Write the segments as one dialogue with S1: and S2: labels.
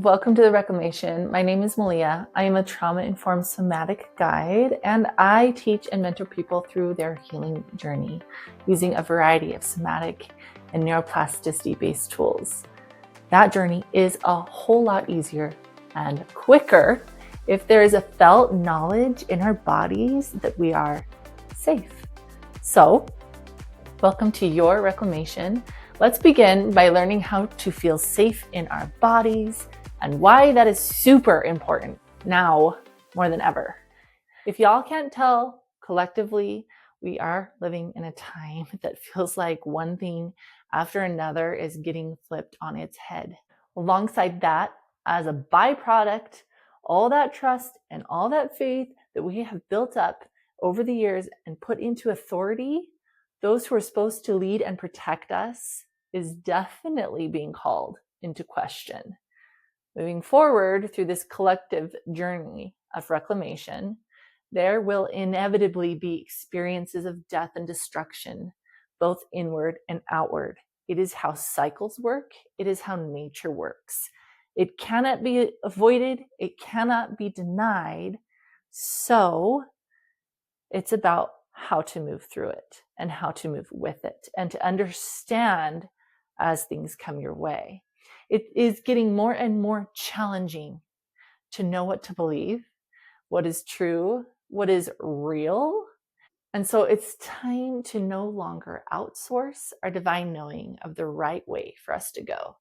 S1: Welcome to the Reclamation. My name is Malia. I am a trauma-informed somatic guide, and I teach and mentor people through their healing journey using a variety of somatic and neuroplasticity-based tools. That journey is a whole lot easier and quicker if there is a felt knowledge in our bodies that we are safe. So, welcome to your Reclamation. Let's begin by learning how to feel safe in our bodies and why that is super important now more than ever. If y'all can't tell, collectively, we are living in a time that feels like one thing after another is getting flipped on its head. Alongside that, as a byproduct, all that trust and all that faith that we have built up over the years and put into authority, those who are supposed to lead and protect us, is definitely being called into question. Moving forward through this collective journey of reclamation, there will inevitably be experiences of death and destruction, both inward and outward. It is how cycles work. It is how nature works. It cannot be avoided. It cannot be denied. So it's about how to move through it and how to move with it and to understand as things come your way. It is getting more and more challenging to know what to believe, what is true, what is real. And so it's time to no longer outsource our divine knowing of the right way for us to go.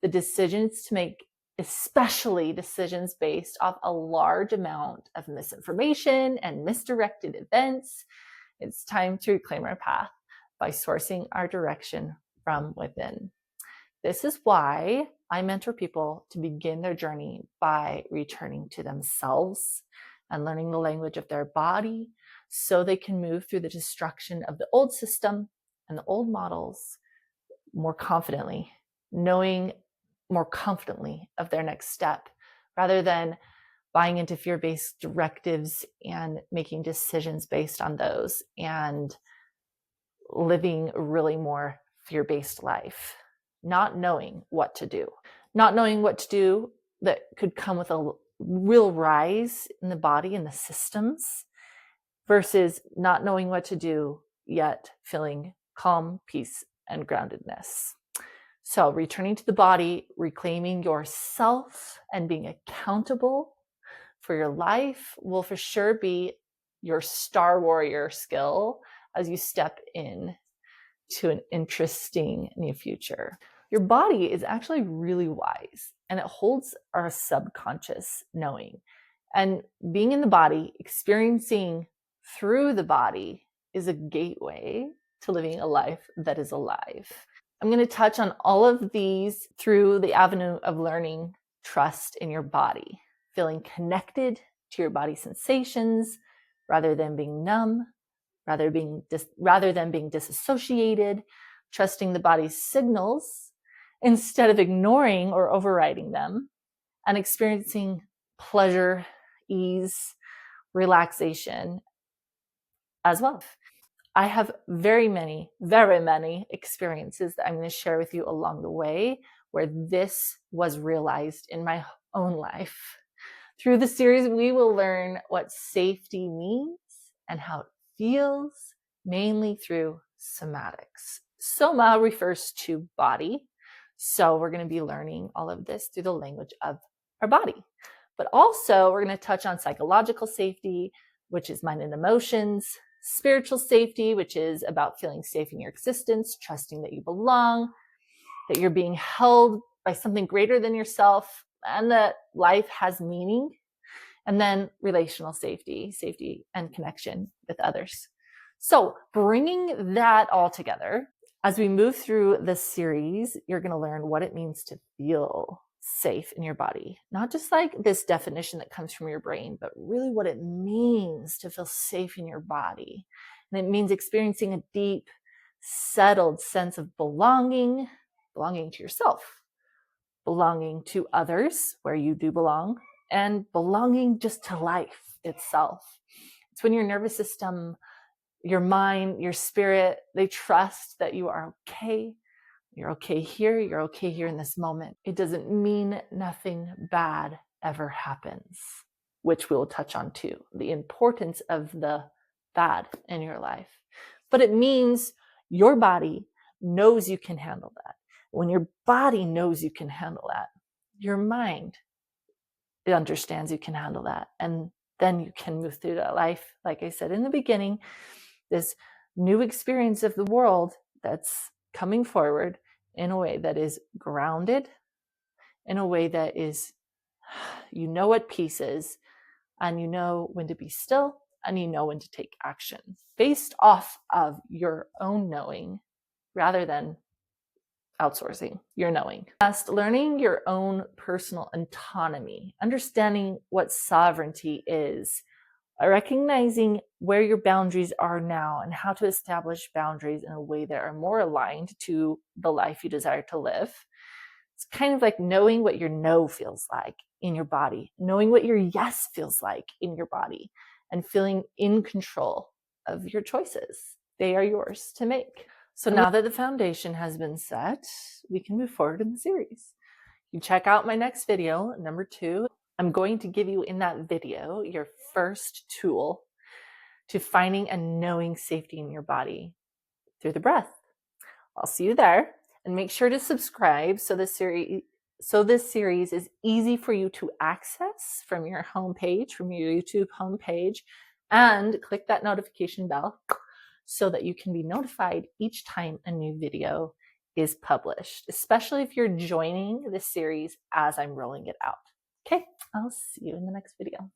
S1: The decisions to make, especially decisions based off a large amount of misinformation and misdirected events. It's time to reclaim our path by sourcing our direction from within. This is why I mentor people to begin their journey by returning to themselves and learning the language of their body so they can move through the destruction of the old system and the old models more confidently, knowing more confidently of their next step rather than buying into fear-based directives and making decisions based on those and living a really more fear-based life. Not knowing what to do. Not knowing what to do that could come with a real rise in the body and the systems versus not knowing what to do, yet feeling calm, peace, and groundedness. So returning to the body, reclaiming yourself, and being accountable for your life will for sure be your star warrior skill as you step in to an interesting new future. Your body is actually really wise and it holds our subconscious knowing. And being in the body, experiencing through the body is a gateway to living a life that is alive. I'm going to touch on all of these through the avenue of learning trust in your body, feeling connected to your body sensations rather than being numb, rather than being disassociated, trusting the body's signals instead of ignoring or overriding them, and experiencing pleasure, ease, relaxation as well. I have very many experiences that I'm going to share with you along the way where this was realized in my own life. Through the series, we will learn what safety means and how it feels, mainly through somatics. Soma refers to body. So we're going to be learning all of this through the language of our body. But also we're going to touch on psychological safety, which is mind and emotions, spiritual safety, which is about feeling safe in your existence, trusting that you belong, that you're being held by something greater than yourself, and that life has meaning. And then relational safety and connection with others. So bringing that all together, as we move through this series, you're going to learn what it means to feel safe in your body. Not just like this definition that comes from your brain, but really what it means to feel safe in your body. And it means experiencing a deep, settled sense of belonging to yourself, belonging to others where you do belong, and belonging just to life itself. It's when your nervous system, your mind, your spirit, they trust that you are okay, You're okay here. You're okay here in this moment. It doesn't mean nothing bad ever happens, which we'll touch on too. The importance of the bad in your life. But it means your body knows you can handle that. When your body knows you can handle that, your mind, it understands you can handle that. And then you can move through that life, like I said in the beginning, this new experience of the world that's coming forward in a way that is grounded, in a way that is, you know what peace is, and you know when to be still, and you know when to take action based off of your own knowing rather than outsourcing your knowing. Last, learning your own personal autonomy, understanding what sovereignty is, recognizing where your boundaries are now and how to establish boundaries in a way that are more aligned to the life you desire to live. It's kind of like knowing what your no feels like in your body, knowing what your yes feels like in your body, and feeling in control of your choices. They are yours to make. So now that the foundation has been set, we can move forward in the series. You check out my next video, number 2. I'm going to give you in that video your first tool to finding and knowing safety in your body through the breath. I'll see you there, and make sure to subscribe so this series is easy for you to access from your homepage, from your YouTube homepage, and click that notification bell so that you can be notified each time a new video is published, especially if you're joining this series as I'm rolling it out. Okay, I'll see you in the next video.